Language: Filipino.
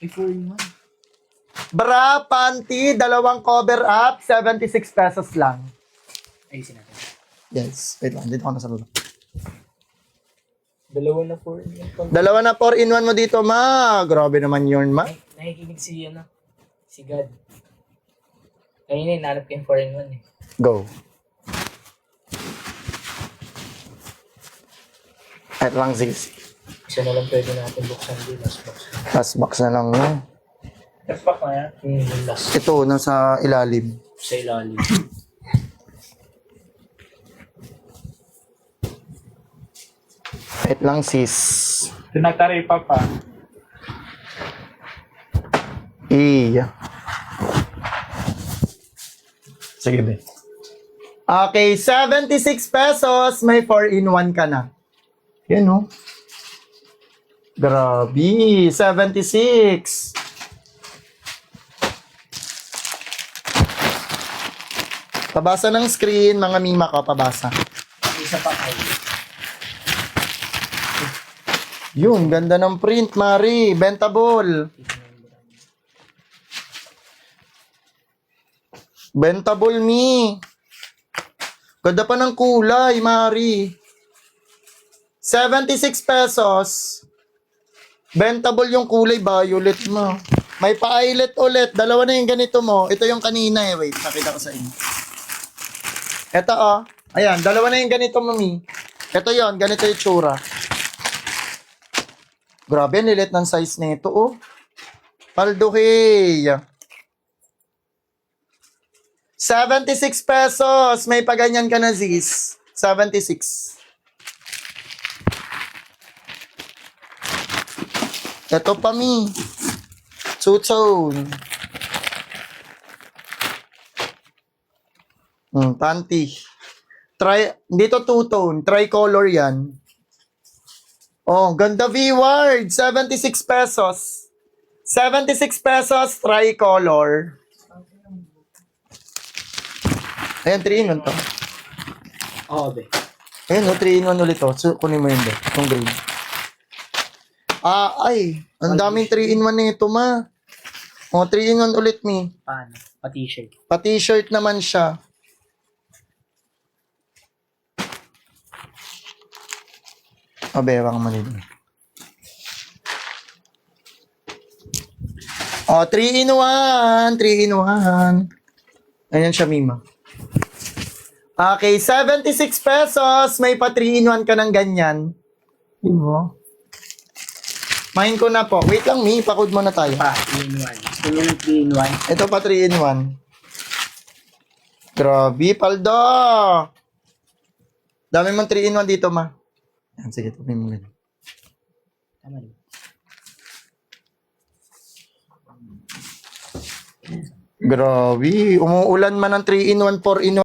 Before yun. Bra, panty, dalawang cover up, 76 pesos lang. Ayusin natin. Yes. Wait lang, dito ako nasa baba. Dalawa na 4-in-1. Dalawa na 4-in-1 mo dito, ma. Grabe naman yun, ma. Nakikinig si, si God. Kanina, hinanap ko yung 4-in-1 eh. Go. At lang, sis. Isa na lang pwede natin buksan din. Last box. Last box na lang, no? Last box na yan? Yung last. Ito, nasa ilalim. Sa ilalim. Wait lang, sis. Tinatari pa. Iya. Sige, be. Okay, 76 pesos. May 4-in-1 ka na. Yan, no? Grabe, 76. Pabasa ng screen, mga mima ko, pabasa. Isa pa kayo. Yun, ganda ng print, Mari. Bentable. Bentable, mi. Ganda pa ng kulay, Mari. 76 pesos. Bentable yung kulay, violet mo. May pa-eyelet ulit. Dalawa na yung ganito mo. Ito yung kanina eh. Wait, nakita ko sa inyo. Ito oh. Ayan, dalawa na yung ganito mo, mi. Ito yon, ganito yung tsura. Grabe, nilit ng size nito, oh. Palduhay. 76 pesos. May paganyan ka na, sis. 76. Ito pa, mi. Two-tone. Panty. Dito two-tone. Tricolor yan. Oh, ganda V-word. 76 pesos. 76 pesos, tricolor. Ayan, 3-in-1 to. Oo, be. Ayan, 3-in-1 ulit to. So, kunin mo yun, be. Itong green. Ay. Ang daming 3-in-1 nito, ma. Oh, 3-in-1 ulit, mi. Paano? Pa-t-shirt. Pa-t-shirt naman siya. Bewang mali. 3-in-1. 3-in-1. Ayan siya, mima. Okay, 76 pesos. May pa 3-in-1 ka ng ganyan. Diba? Mahin ko na po. Wait lang, mi. Pakod muna tayo. Pa, 3-in-1. Gusto nyo ng 3-in-1? Ito pa 3-in-1. Grabe, paldo. Dami mong 3-in-1 dito, ma. Yan, sige, ito mo ganyan. Tama rin. Grabe, umuulan man ng 3-in-1, 4-in-1.